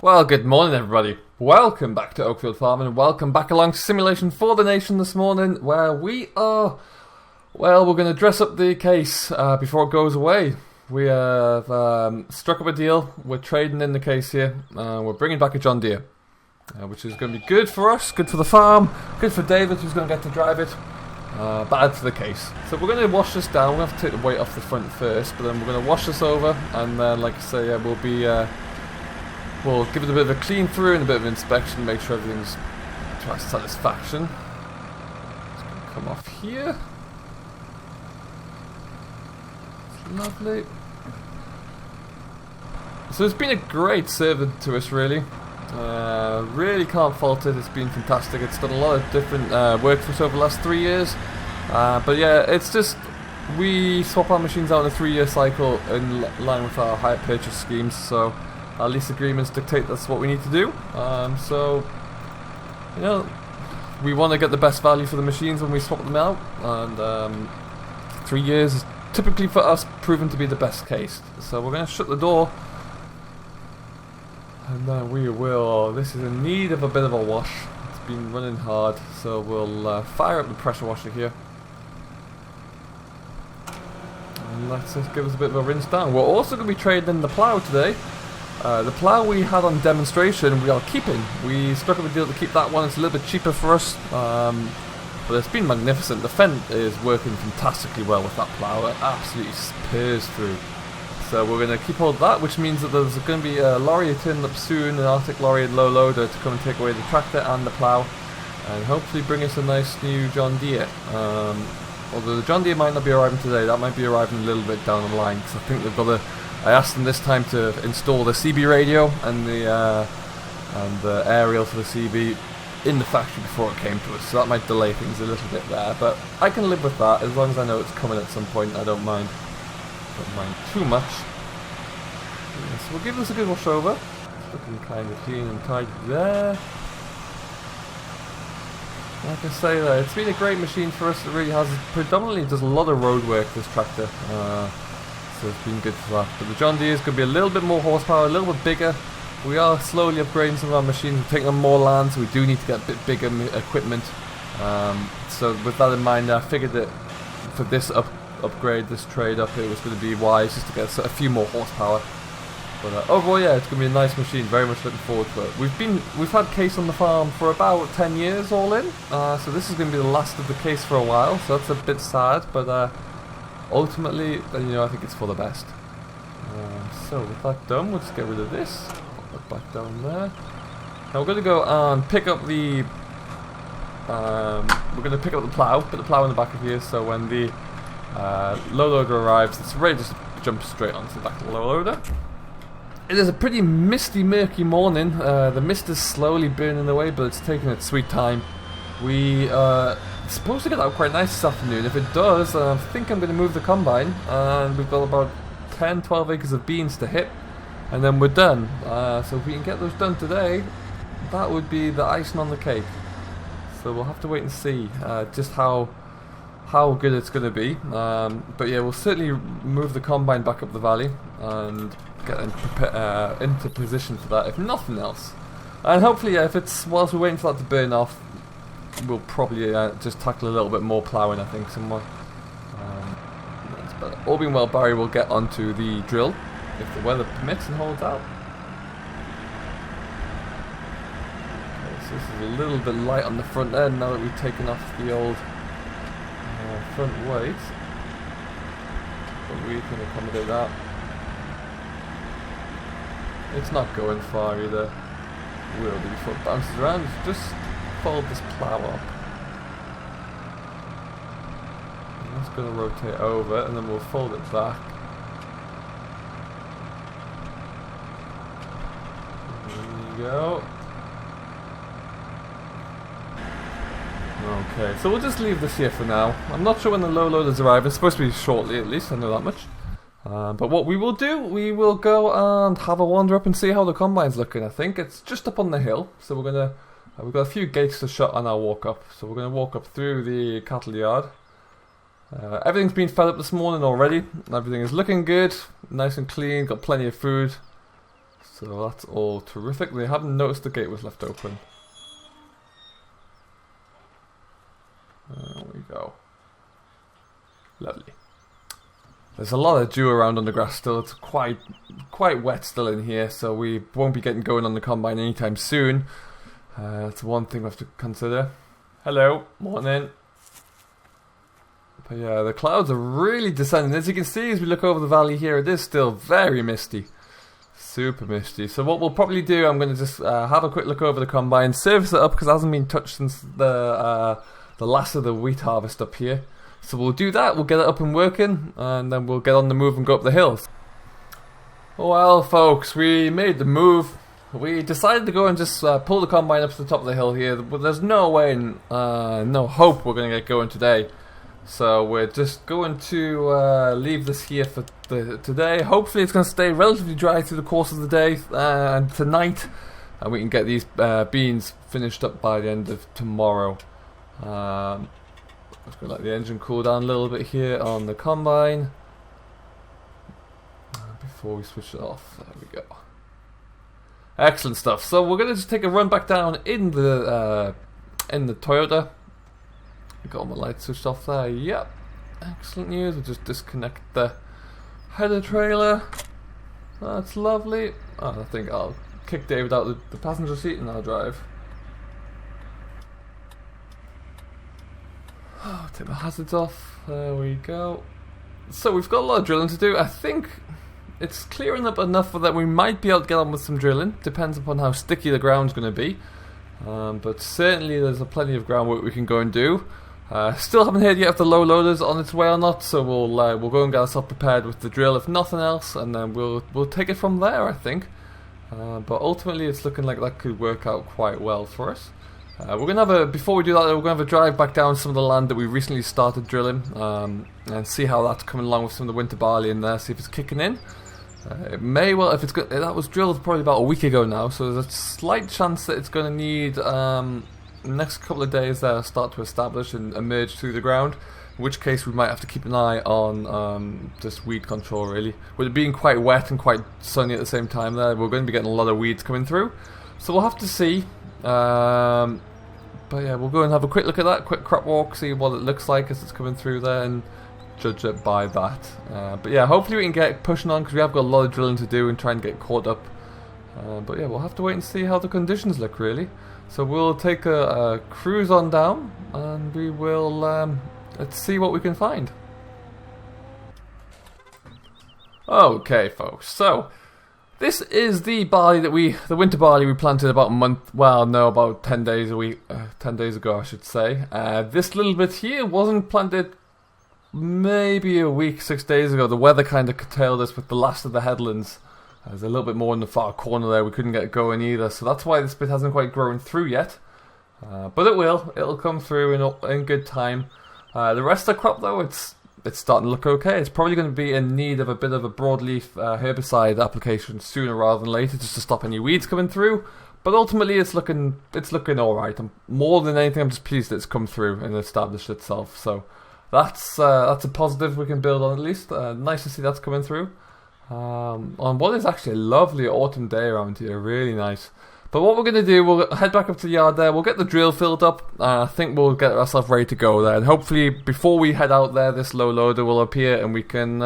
Well, good morning everybody. Welcome back to Oakfield Farm and welcome back along to Simulation for the Nation this morning, where we are, well, we're going to dress up the case before it goes away. We have struck up a deal. We're trading in the case here. We're bringing back a John Deere, which is going to be good for us, good for the farm, good for David, who's going to get to drive it. Bad for the case. So we're going to wash this down. We're going to have to take the weight off the front first, but then we're going to wash this over, and then, like I say, we'll give it a bit of a clean through and a bit of inspection, make sure everything's to our satisfaction. It's going to come off here. It's lovely. So it's been a great servant to us, really. Really can't fault it. It's been fantastic. It's done a lot of different work for us over the last 3 years. But yeah, it's just we swap our machines out in a 3-year cycle in line with our hire purchase schemes. So our lease agreements dictate that's what we need to do. So you know, we want to get the best value for the machines when we swap them out, and 3 years is typically for us proven to be the best case. So we're going to shut the door. And then we will, this is in need of a bit of a wash. It's been running hard, so we'll fire up the pressure washer here. And let's just give us a bit of a rinse down. We're also going to be trading in the plough today. The plough we had on demonstration we are keeping. We struck up a deal to keep that one. It's a little bit cheaper for us, but it's been magnificent. The Fendt is working fantastically well with that plough. It absolutely spurs through. So we're going to keep hold of that, which means that there's going to be a lorry turning up soon, an Arctic lorry and low loader to come and take away the tractor and the plough, and hopefully bring us a nice new John Deere. Although the John Deere might not be arriving today, that might be arriving a little bit down the line, because I think they've got a. I asked them this time to install the CB radio and the aerial for the CB in the factory before it came to us, so that might delay things a little bit there. But I can live with that as long as I know it's coming at some point. I don't mind. Don't mind too much. So we'll give this a good wash over. It's looking kind of clean and tidy there. Like I say, it's been a great machine for us. It really has. It predominantly does a lot of road work, this tractor. So it's been good for that. But the John Deere is going to be a little bit more horsepower, a little bit bigger. We are slowly upgrading some of our machines. We're taking on more land, so we do need to get a bit bigger equipment. So with that in mind, I figured that for this upgrade, this trade up, it was going to be wise just to get a few more horsepower. But overall, yeah, it's going to be a nice machine. Very much looking forward to it. We've had case on the farm for about 10 years all in, so this is going to be the last of the case for a while. So that's a bit sad, but ultimately, you know, I think it's for the best. So with that done, we'll just get rid of this. Put it back down there. Now we're going to go and pick up the. We're going to pick up the plough. Put the plough in the back of here, so when the low loader arrives, it's ready to jump straight onto the back of the low loader. It is a pretty misty, murky morning. The mist is slowly burning away, but it's taking its sweet time. We are supposed to get out quite nice this afternoon. If it does, I think I'm going to move the combine, and we've got about 10-12 acres of beans to hit, and then we're done. So if we can get those done today, that would be the icing on the cake. So we'll have to wait and see just how good it's going to be. But yeah, we'll certainly move the combine back up the valley and get into position for that, if nothing else. And hopefully, yeah, if it's whilst we're waiting for that to burn off, we'll probably just tackle a little bit more ploughing, I think, somewhere. But all being well, Barry will get onto the drill if the weather permits and holds out. Okay, so this is a little bit light on the front end now that we've taken off the old front weight, but we can accommodate that. It's not going far either. Will do before it bounces around. Just fold this plough up. And that's going to rotate over, and then we'll fold it back. There you go. Okay, so we'll just leave this here for now. I'm not sure when the low loaders arrive. It's supposed to be shortly, at least, I know that much. But what we will do, we will go and have a wander up and see how the combine's looking. I think it's just up on the hill, so we're gonna. We've got a few gates to shut on our walk up, so we're gonna walk up through the cattle yard. Everything's been fed up this morning already. Everything is looking good, nice and clean. Got plenty of food. So that's all terrific. They haven't noticed the gate was left open. There we go. Lovely. There's a lot of dew around on the grass still. It's quite wet still in here, so we won't be getting going on the combine anytime soon. That's one thing we have to consider. Hello, morning. But yeah, the clouds are really descending. As you can see, as we look over the valley here, it is still very misty. Super misty. So what we'll probably do, I'm going to just have a quick look over the combine, service it up because it hasn't been touched since the last of the wheat harvest up here. So we'll do that, we'll get it up and working, and then we'll get on the move and go up the hills. Well folks, we made the move. We decided to go and just pull the combine up to the top of the hill here, but there's no way, no hope we're going to get going today. So we're just going to leave this here for today. Hopefully it's going to stay relatively dry through the course of the day and tonight, and we can get these beans finished up by the end of tomorrow. Just going to let the engine cool down a little bit here on the combine before we switch it off. There we go. Excellent stuff. So we're going to just take a run back down in the Toyota. Got all my lights switched off there. Yep. Excellent news. We'll just disconnect the header trailer. That's lovely. I think I'll kick David out the passenger seat and I'll drive. Oh, take my hazards off. There we go. So we've got a lot of drilling to do. I think it's clearing up enough that we might be able to get on with some drilling. Depends upon how sticky the ground's going to be. But certainly there's plenty of groundwork we can go and do. Still haven't heard yet if the low loader's on its way or not, so we'll go and get ourselves prepared with the drill if nothing else, and then we'll take it from there, I think. But ultimately it's looking like that could work out quite well for us. We're gonna have before we do that, we're gonna have a drive back down some of the land that we recently started drilling, and see how that's coming along with some of the winter barley in there. See if it's kicking in. It may well, if it's good. That was drilled probably about a week ago now, so there's a slight chance that it's going to need the next couple of days there start to establish and emerge through the ground. In which case we might have to keep an eye on just weed control. Really, with it being quite wet and quite sunny at the same time, there we're going to be getting a lot of weeds coming through. So we'll have to see. But yeah, we'll go and have a quick look at that, quick crop walk, see what it looks like as it's coming through there, and judge it by that. But yeah, hopefully we can get pushing on because we have got a lot of drilling to do and try and get caught up. But yeah, we'll have to wait and see how the conditions look really. So we'll take a cruise on down and we will let's see what we can find. Okay folks, so this is the barley that the winter barley we planted about a month, well no, about 10 days ago I should say. This little bit here wasn't planted maybe a week, 6 days ago. The weather kind of curtailed us with the last of the headlands. There's a little bit more in the far corner there, we couldn't get it going either, so that's why this bit hasn't quite grown through yet. But it'll come through in good time. The rest of the crop though, it's starting to look okay. It's probably going to be in need of a bit of a broadleaf herbicide application sooner rather than later, just to stop any weeds coming through. But ultimately, it's looking all right. More than anything, I'm just pleased that it's come through and established itself. So that's a positive we can build on at least. Nice to see that's coming through on what is actually a lovely autumn day around here. Really nice. But what we're going to do, we'll head back up to the yard there, we'll get the drill filled up, I think we'll get ourselves ready to go there, and hopefully before we head out there, this low loader will appear and we can,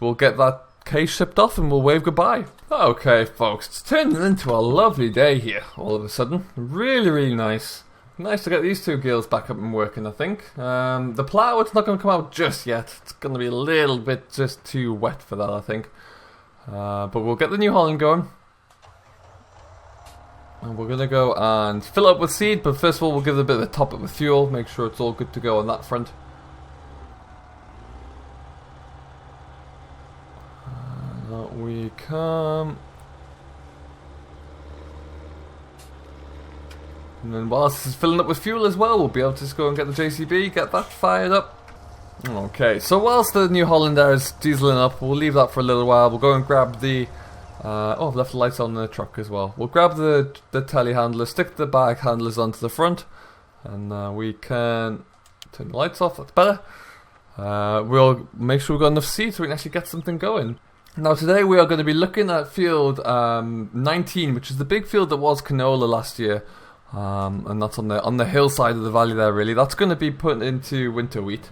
we'll get that case shipped off and we'll wave goodbye. Okay folks, it's turning into a lovely day here, all of a sudden. Really, really nice. Nice to get these two gears back up and working, I think. The plough, it's not going to come out just yet, it's going to be a little bit just too wet for that, I think. But we'll get the New Holland going. And we're going to go and fill up with seed, but first of all we'll give it a bit of a top up with fuel, make sure it's all good to go on that front. And out we come. And then whilst this is filling up with fuel as well, we'll be able to just go and get the JCB, get that fired up. Okay, so whilst the New Holland there is dieseling up, we'll leave that for a little while. We'll go and grab the oh, I've left the lights on the truck as well. We'll grab the telehandler, stick the bag handlers onto the front, and we can turn the lights off, that's better. We'll make sure we've got enough seed so we can actually get something going. Now today we are going to be looking at field 19, which is the big field that was canola last year, and that's on the hillside of the valley there. Really, that's going to be put into winter wheat.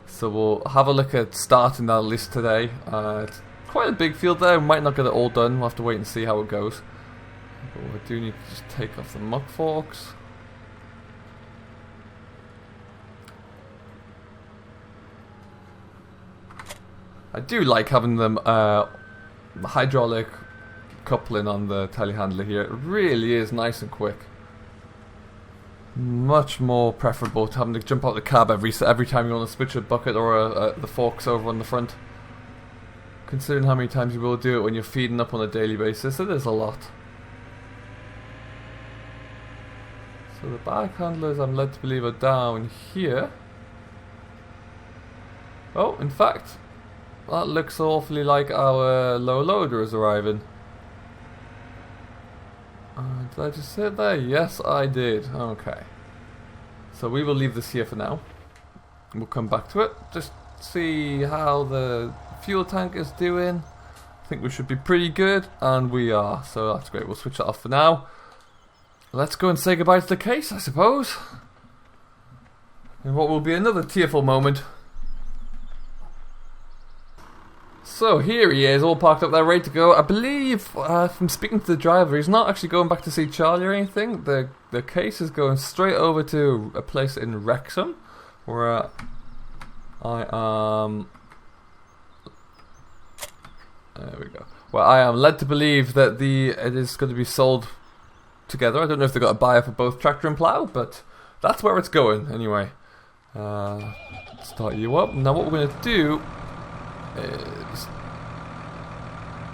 So we'll have a look at starting that list today. It's quite a big field there. We might not get it all done. We'll have to wait and see how it goes. But we do need to just take off the muck forks. I do like having them hydraulic coupling on the telehandler here. It really is nice and quick. Much more preferable to having to jump out the cab every time you want to switch a bucket or the forks over on the front. Considering how many times you will do it when you're feeding up on a daily basis, it is a lot. So the back handlers, I'm led to believe, are down here. Oh, in fact, that looks awfully like our low loader is arriving. Did I just sit there? Yes, I did. Okay. So we will leave this here for now. We'll come back to it. Just see how the fuel tank is doing. I think we should be pretty good, and we are. So that's great. We'll switch that off for now. Let's go and say goodbye to the case, I suppose. And what will be another tearful moment. So here he is, all parked up there, ready to go. I believe, from speaking to the driver, he's not actually going back to see Charlie or anything. The case is going straight over to a place in Wrexham, where I am. There we go. Where I am led to believe that it is going to be sold together. I don't know if they've got a buyer for both tractor and plough, but that's where it's going anyway. Start you up. Now what we're going to do is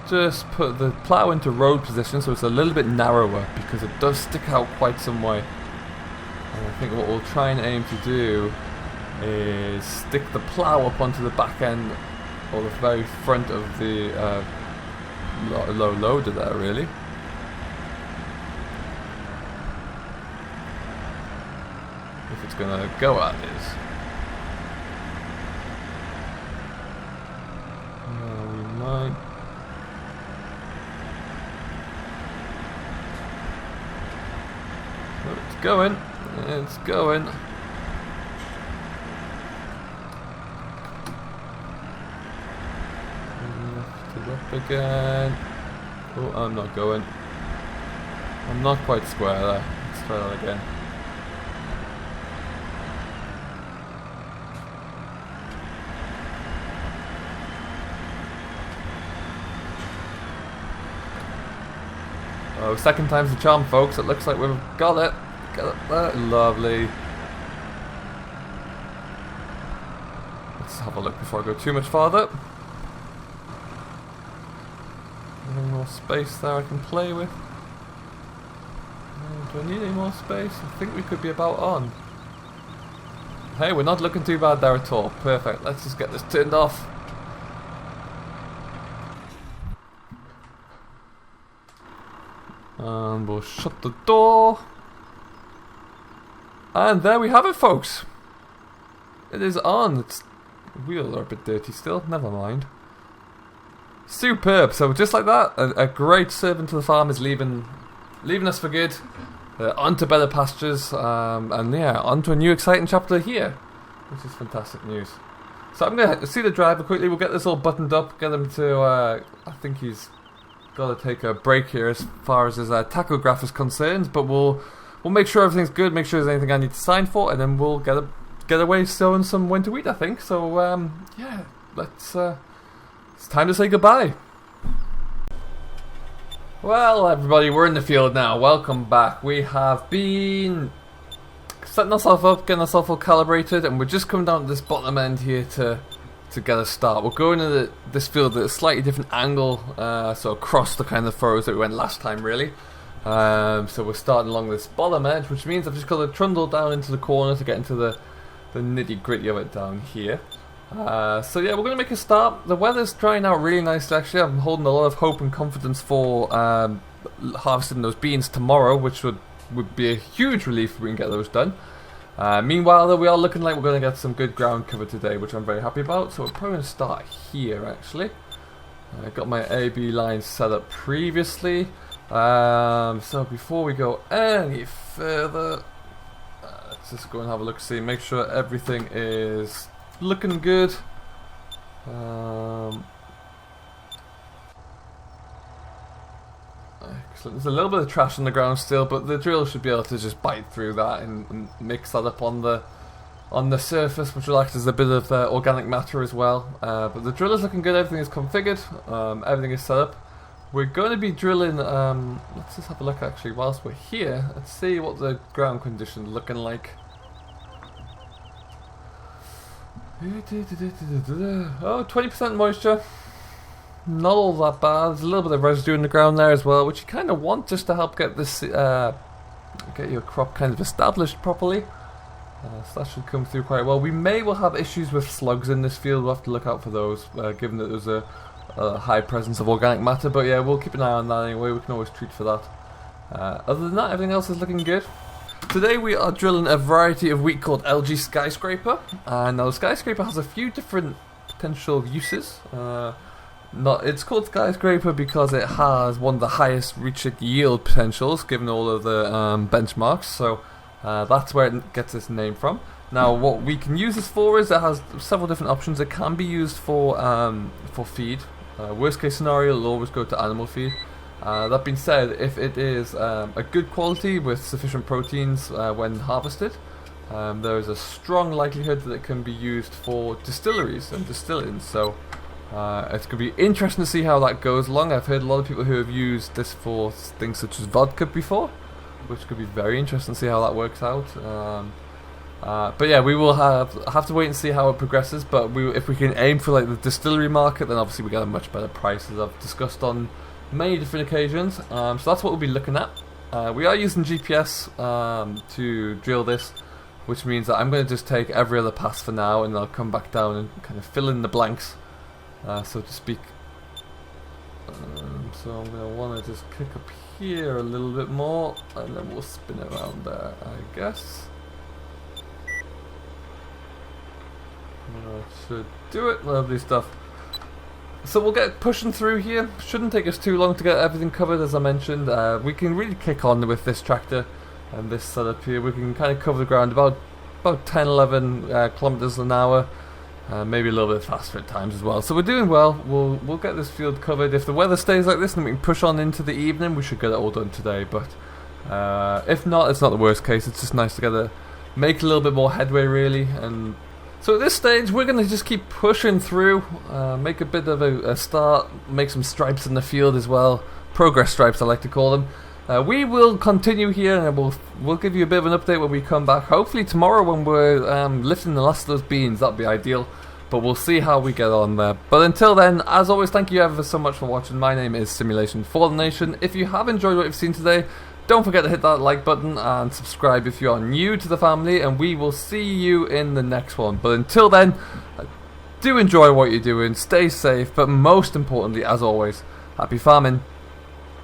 just put the plough into road position so it's a little bit narrower, because it does stick out quite some way. And I think what we'll try and aim to do is stick the plough up onto the back end or the very front of the low loader there, really. If it's going to go at this. It's going. It's going. Lift it up again. Oh, I'm not going. I'm not quite square there. Let's try that again. Oh, second time's the charm, folks. It looks like we've got it. Got it there. Lovely. Let's have a look before I go too much farther. Any more space there I can play with? Do I need any more space? I think we could be about on. Hey, we're not looking too bad there at all. Perfect. Let's just get this turned off. And we'll shut the door. And there we have it, folks. It is on. Its wheels are a bit dirty still. Never mind. Superb. So just like that, a great servant to the farm is leaving us for good. On to better pastures. And yeah, on to a new exciting chapter here. Which is fantastic news. So I'm going to see the driver quickly. We'll get this all buttoned up. Get him to, I think he's got to take a break here as far as his tachograph is concerned, but we'll make sure everything's good, make sure there's anything I need to sign for, and then we'll get away sowing some winter wheat, I think. So yeah, it's time to say goodbye. Well, everybody, we're in the field now. Welcome back. We have been setting ourselves up, getting ourselves all calibrated, and we're just coming down to this bottom end here to get a start. We're going into this field at a slightly different angle, so across the kind of furrows that we went last time, really. So we're starting along this bottom edge, which means I've just got to trundle down into the corner to get into the nitty gritty of it down here. So yeah, we're going to make a start. The weather's drying out really nicely, actually. I'm holding a lot of hope and confidence for harvesting those beans tomorrow, which would be a huge relief if we can get those done. Meanwhile, though, we are looking like we're going to get some good ground cover today, which I'm very happy about. So we're probably going to start here, actually. I got my AB line set up previously. So before we go any further, let's just go and have a look, see, make sure everything is looking good. Excellent. There's a little bit of trash on the ground still, but the drill should be able to just bite through that and mix that up on the surface, which will act as a bit of organic matter as well. But the drill is looking good. Everything is configured. Everything is set up. We're going to be drilling. Let's just have a look actually whilst we're here. Let's see what the ground conditions are looking like. Oh, 20% moisture. Not all that bad. There's a little bit of residue in the ground there as well, which you kind of want just to help get this, get your crop kind of established properly. So that should come through quite well. We may well have issues with slugs in this field. We'll have to look out for those, given that there's a high presence of organic matter. But yeah, we'll keep an eye on that anyway. We can always treat for that. Other than that, everything else is looking good. Today we are drilling a variety of wheat called LG Skyscraper. Now the Skyscraper has a few different potential uses. It's called Skyscraper because it has one of the highest reached yield potentials given all of the benchmarks, so that's where it gets its name from. Now what we can use this for is it has several different options. It can be used for feed. Worst case scenario, it'll always go to animal feed. That being said, if it is a good quality with sufficient proteins when harvested, there is a strong likelihood that it can be used for distilleries and distilling. So it's going to be interesting to see how that goes along. I've heard a lot of people who have used this for things such as vodka before, which could be very interesting to see how that works out. But yeah, we will have to wait and see how it progresses. But if we can aim for like the distillery market, then obviously we get a much better price, as I've discussed on many different occasions. So that's what we'll be looking at. We are using GPS to drill this, which means that I'm going to just take every other pass for now, and I'll come back down and kind of fill in the blanks, so to speak. So I'm going to want to just kick up here a little bit more, and then we'll spin around there, I guess. That should do it. Lovely stuff. So we'll get pushing through here. Shouldn't take us too long to get everything covered, as I mentioned. We can really kick on with this tractor and this setup here. We can kind of cover the ground about 10-11 kilometers an hour, maybe a little bit faster at times as well. So we're doing well. We'll get this field covered. If the weather stays like this and we can push on into the evening, we should get it all done today. But if not, it's not the worst case. It's just nice to make a little bit more headway, really. And so at this stage, we're going to just keep pushing through, make a bit of a start, make some stripes in the field as well. Progress stripes, I like to call them. We will continue here, and we'll give you a bit of an update when we come back. Hopefully tomorrow when we're lifting the last of those beans, that'd be ideal. But we'll see how we get on there. But until then, as always, thank you ever so much for watching. My name is SimulationForTheNation. If you have enjoyed what you've seen today, don't forget to hit that like button and subscribe if you are new to the family, and we will see you in the next one. But until then, do enjoy what you're doing, stay safe, but most importantly, as always, happy farming.